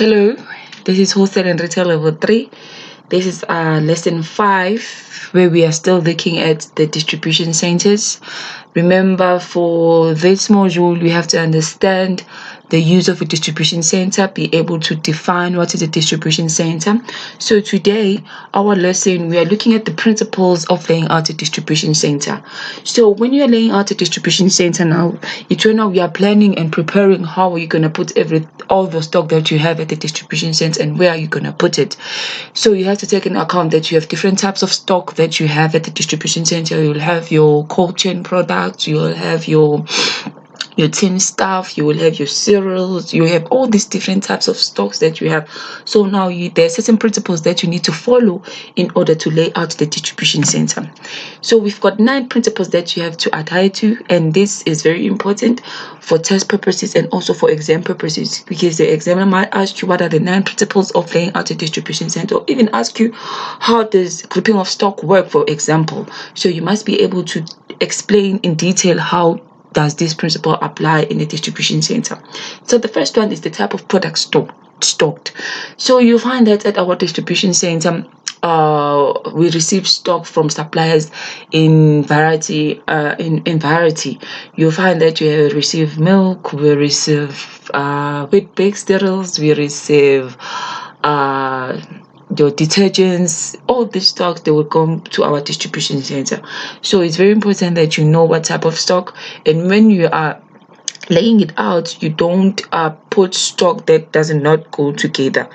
Hello, this is Wholesale and Retail Level 3. This is lesson 5, where we are still looking at the distribution centers. Remember, for this module, we have to understand the use of a distribution center, be able to define what is a distribution center. So today, our lesson, we are looking at the principles of laying out a distribution center. So when you are laying out a distribution center now, we are planning and preparing how are you going to put all the stock that you have at the distribution center and where are you going to put it. So you have to take into account that you have different types of stock that you have at the distribution center. You'll have your cold chain products, you'll have your tin stuff, you will have your cereals, you have all these different types of stocks that you have. So now there are certain principles that you need to follow in order to lay out the distribution center. So we've got 9 principles that you have to adhere to, and this is very important for test purposes and also for exam purposes, because the examiner might ask you what are the 9 principles of laying out a distribution center, or even ask you how does grouping of stock work, for example. So you must be able to explain in detail how does this principle apply in a distribution center. So the first one is the type of product stocked. So you find that at our distribution center, we receive stock from suppliers in variety. You find that you receive milk, we receive wheat baked cereals, we receive your detergents, all these stocks, they will come to our distribution center. So it's very important that you know what type of stock, and when you are laying it out, you don't put stock that does not go together,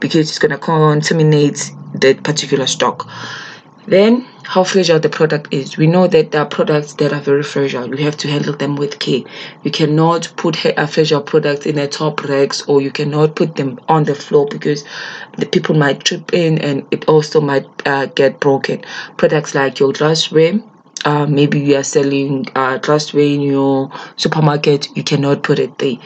because it's going to contaminate that particular stock. Then, how fragile the product is. We know that there are products that are very fragile. You have to handle them with care. You cannot put a fragile product in a top racks, or you cannot put them on the floor, because the people might trip in and it also might get broken. Products like your glassware, maybe you are selling glassware in your supermarket, you cannot put it there.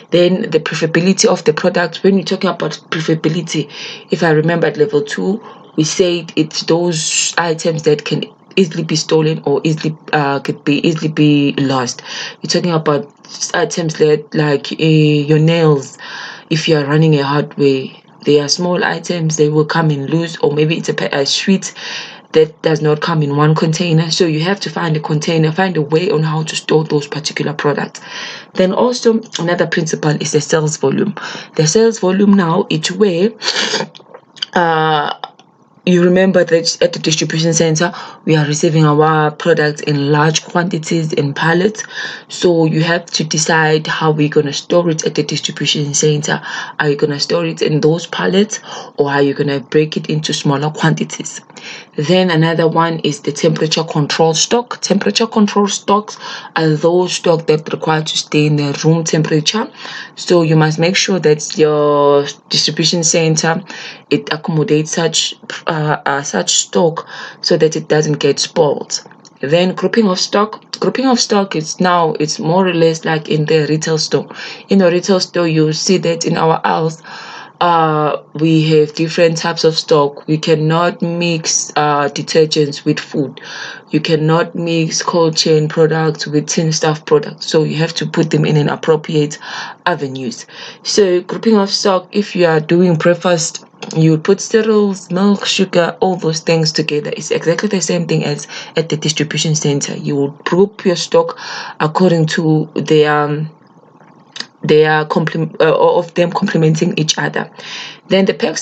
Then the preferability of the product. When you're talking about preferability, if I remember at level 2, we said it's those items that can easily be stolen or could easily be lost. We're talking about items like your nails. If you are running a hardware, they are small items, they will come in loose, or maybe it's a sweet that does not come in one container. So you have to find a way on how to store those particular products. Then also another principle is the sales volume. The sales volume now, it's where you remember that at the distribution center, we are receiving our products in large quantities in pallets. So you have to decide how we're going to store it at the distribution center. Are you going to store it in those pallets, or are you going to break it into smaller quantities? Then another one is the temperature control stock. Temperature control stocks are those stock that require to stay in the room temperature. So you must make sure that your distribution center, it accommodates such stock so that it doesn't get spoiled. Then grouping of stock is now, it's more or less like in the retail store. In a retail store, you see that in our aisles, we have different types of stock. We cannot mix detergents with food. You cannot mix cold chain products with tin stuff products. So you have to put them in an appropriate avenues. So grouping of stock, if you are doing breakfast, you put cereals, milk, sugar, all those things together. It's exactly the same thing as at the distribution center. You will group your stock according to of them complementing each other. Then the pack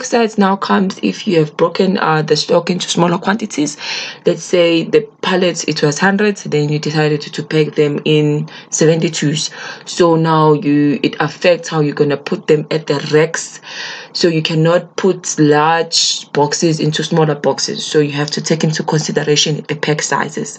size now comes if you have broken the stock into smaller quantities. Let's say the pallets, it was 100, then you decided to pack them in 72s. So now it affects how you're going to put them at the racks. So you cannot put large boxes into smaller boxes. So you have to take into consideration the pack sizes.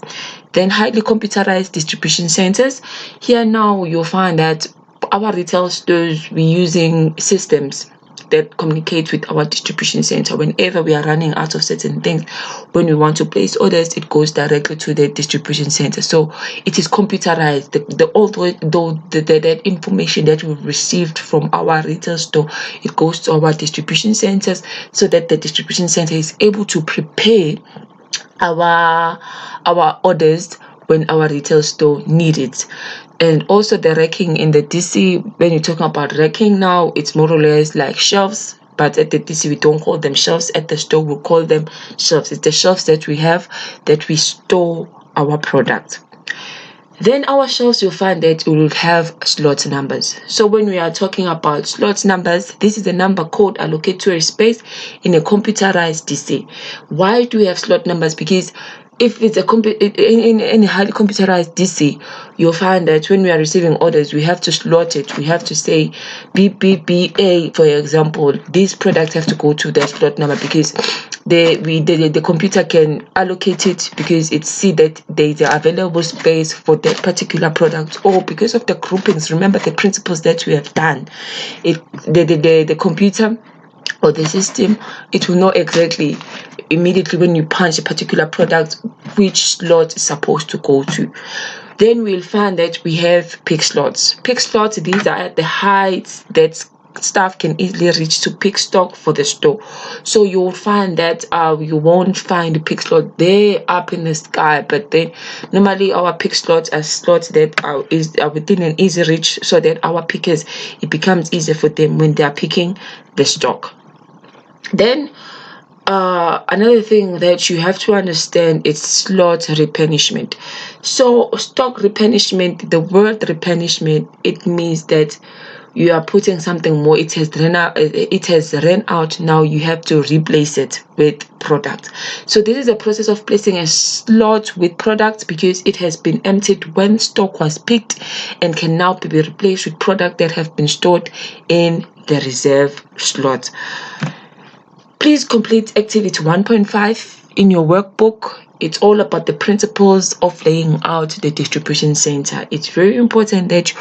Then highly computerized distribution centers. Here now you'll find that our retail stores, we're using systems that communicate with our distribution center. Whenever we are running out of certain things, when we want to place orders, it goes directly to the distribution center. So it is computerized. That information that we've received from our retail store, it goes to our distribution centers, so that the distribution center is able to prepare our orders when our retail store need it. And also the racking in the DC, when you're talking about racking now, it's more or less like shelves, but at the DC we don't call them shelves. At the store we call them shelves. It's the shelves that we have that we store our product. Then our shelves, you'll find that we will have slot numbers. So when we are talking about slot numbers, this is the number code allocated to a space in a computerized DC. Why do we have slot numbers? Because if it's in a highly computerized DC, you'll find that when we are receiving orders, we have to slot it. We have to say BBBA, for example. These products have to go to that slot number because the computer can allocate it because it see that there is an available space for that particular product, or because of the groupings. Remember the principles that we have done. The computer or the system, it will know exactly immediately when you punch a particular product which slot is supposed to go to. Then we'll find that we have pick slots. Pick slots, these are at the heights that staff can easily reach to pick stock for the store. So you'll find that you won't find the pick slot there up in the sky, but then normally our pick slots are slots that are within an easy reach, so that our pickers, it becomes easier for them when they are picking the stock. Then another thing that you have to understand is slot replenishment. So stock replenishment, the word replenishment, it means that you are putting something more. It has ran out. Now you have to replace it with product. So this is a process of placing a slot with products because it has been emptied when stock was picked and can now be replaced with product that have been stored in the reserve slot. Please complete activity 1.5 in your workbook. It's all about the principles of laying out the distribution center. It's very important that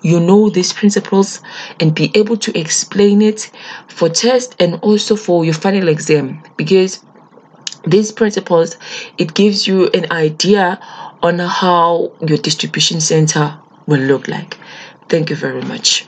you know these principles and be able to explain it for test and also for your final exam, because these principles, it gives you an idea on how your distribution center will look like. Thank you very much.